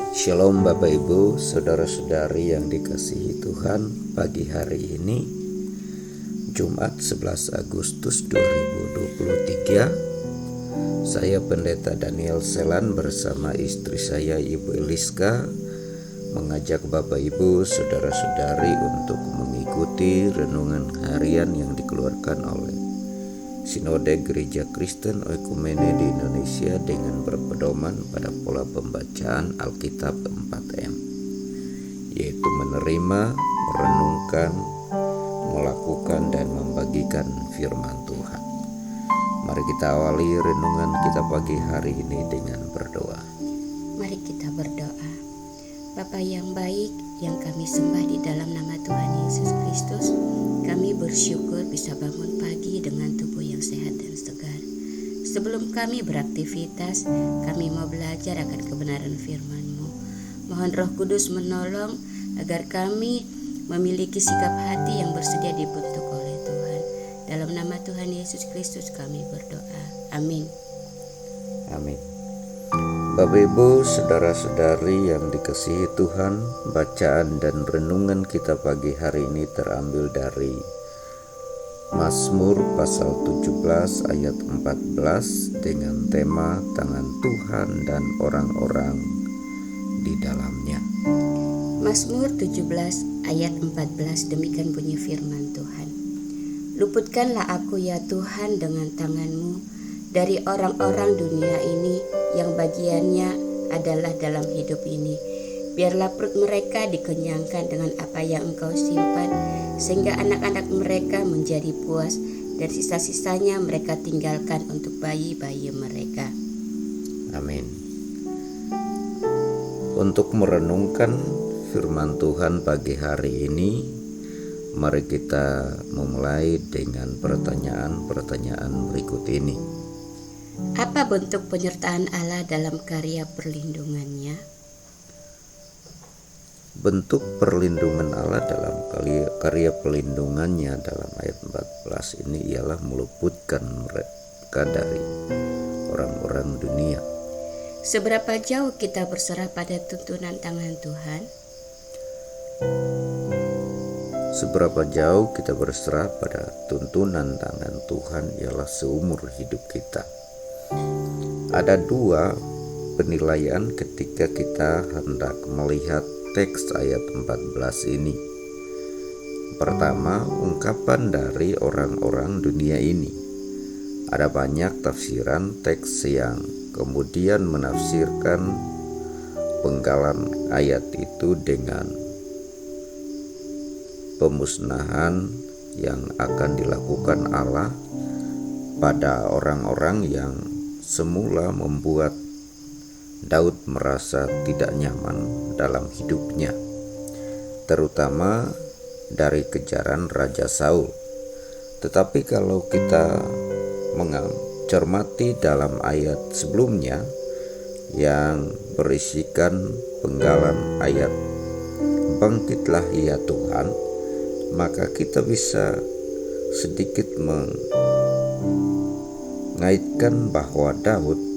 Shalom Bapak Ibu, saudara-saudari yang dikasihi Tuhan. Pagi hari ini Jumat 11 Agustus 2023, saya Pendeta Daniel Selan bersama istri saya Ibu Eliska mengajak Bapak Ibu, saudara-saudari untuk mengikuti renungan harian yang dikeluarkan oleh Sinode Gereja Kristen Oikumene di Indonesia dengan berpedoman pada pola pembacaan Alkitab 4M, yaitu menerima, merenungkan, melakukan, dan membagikan firman Tuhan. Mari kita awali renungan kita pagi hari ini dengan berdoa. Mari kita berdoa. Bapa yang baik, yang kami sembah di dalam nama Tuhan Yesus Kristus, kami bersyukur bisa bangun pagi dengan tubuh yang sehat dan segar. Sebelum kami beraktivitas, kami mau belajar akan kebenaran firman-Mu. Mohon Roh Kudus menolong agar kami memiliki sikap hati yang bersedia dibentuk oleh Tuhan. Dalam nama Tuhan Yesus Kristus kami berdoa. Amin. Amin. Bapak Ibu, saudara-saudari yang dikasihi Tuhan, bacaan dan renungan kita pagi hari ini terambil dari Mazmur pasal 17 ayat 14 dengan tema tangan Tuhan dan orang-orang di dalamnya. Mazmur 17 ayat 14, demikian bunyi firman Tuhan. Luputkanlah aku ya Tuhan dengan tangan-Mu dari orang-orang dunia ini yang bagiannya adalah dalam hidup ini. Biarlah perut mereka dikenyangkan dengan apa yang Engkau simpan, sehingga anak-anak mereka menjadi puas, dan sisa-sisanya mereka tinggalkan untuk bayi-bayi mereka. Amin. Untuk merenungkan firman Tuhan pagi hari ini, mari kita memulai dengan pertanyaan-pertanyaan berikut ini. Apa bentuk penyertaan Allah dalam karya perlindungannya? Bentuk perlindungan Allah dalam karya perlindungannya dalam ayat 14 ini ialah meluputkan mereka dari orang-orang dunia. Seberapa jauh kita berserah pada tuntunan tangan Tuhan? Seberapa jauh kita berserah pada tuntunan tangan Tuhan ialah seumur hidup kita. Ada dua penilaian ketika kita hendak melihat teks ayat 14 ini. Pertama, ungkapan dari orang-orang dunia ini. Ada banyak tafsiran teks yang kemudian menafsirkan penggalan ayat itu dengan pemusnahan yang akan dilakukan Allah pada orang-orang yang semula membuat Daud merasa tidak nyaman dalam hidupnya, terutama dari kejaran Raja Saul. Tetapi kalau kita mencermati dalam ayat sebelumnya yang berisikan penggalan ayat "Bangkitlah ya Tuhan", maka kita bisa sedikit mengaitkan bahwa Daud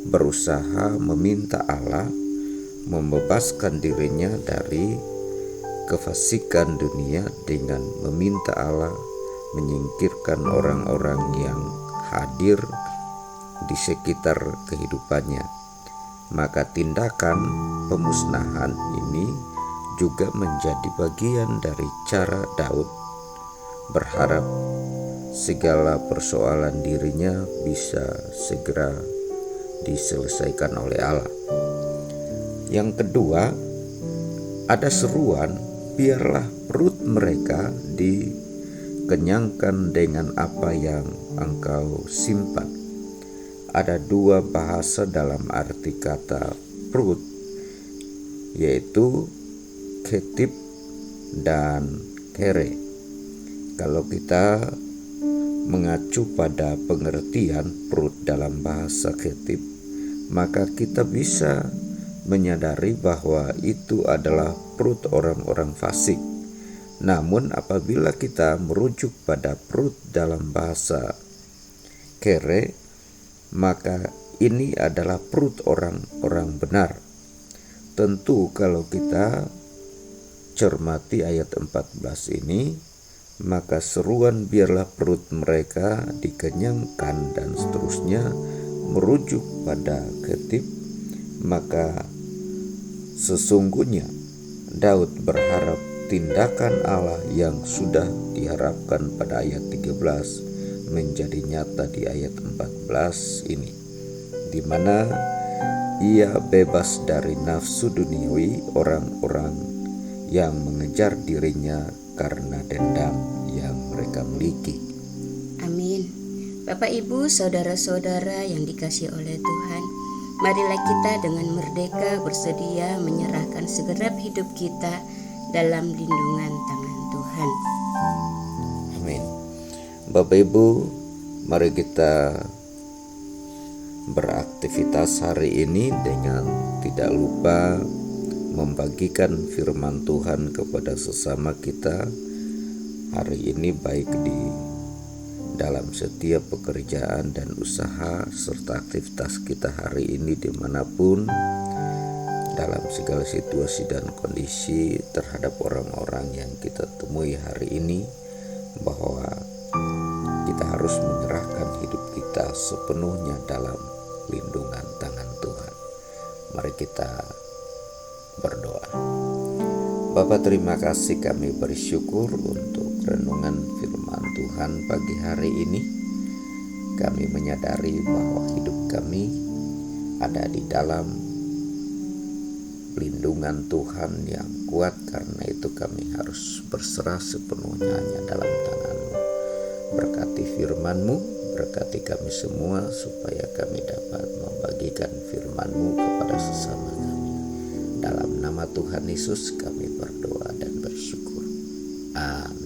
berusaha meminta Allah membebaskan dirinya dari kefasikan dunia dengan meminta Allah menyingkirkan orang-orang yang hadir di sekitar kehidupannya. Maka tindakan pemusnahan ini juga menjadi bagian dari cara Daud berharap segala persoalan dirinya bisa segera diselesaikan oleh Allah. Yang kedua, ada seruan, biarlah perut mereka dikenyangkan dengan apa yang Engkau simpan. Ada dua bahasa dalam arti kata perut, yaitu ketib dan kere. Kalau kita mengacu pada pengertian perut dalam bahasa ketib, maka kita bisa menyadari bahwa itu adalah perut orang-orang fasik. Namun apabila kita merujuk pada perut dalam bahasa kere, maka ini adalah perut orang-orang benar. Tentu kalau kita cermati ayat 14 ini, maka seruan biarlah perut mereka dikenyangkan dan seterusnya merujuk pada kutip, maka sesungguhnya Daud berharap tindakan Allah yang sudah diharapkan pada ayat 13 menjadi nyata di ayat 14 ini, di mana ia bebas dari nafsu duniawi orang-orang yang mengejar dirinya karena dendam yang mereka miliki. Amin. Bapak, Ibu, saudara-saudara yang dikasihi oleh Tuhan, marilah kita dengan merdeka bersedia menyerahkan segenap hidup kita dalam lindungan tangan Tuhan. Amin. Bapak Ibu, mari kita beraktivitas hari ini dengan tidak lupa membagikan firman Tuhan kepada sesama kita hari ini, baik di dalam setiap pekerjaan dan usaha serta aktivitas kita hari ini dimanapun, dalam segala situasi dan kondisi terhadap orang-orang yang kita temui hari ini, bahwa kita harus menyerahkan hidup kita sepenuhnya dalam lindungan tangan Tuhan. Mari kita berdoa. Bapa, terima kasih, kami bersyukur untuk renungan firman Tuhan pagi hari ini. Kami menyadari bahwa hidup kami ada di dalam lindungan Tuhan yang kuat, karena itu kami harus berserah sepenuhnya hanya dalam tangan-Mu. Berkati firman-Mu, berkati kami semua supaya kami dapat membagikan firman-Mu kepada sesama kami. Dalam nama Tuhan Yesus kami berdoa dan bersyukur. Amin.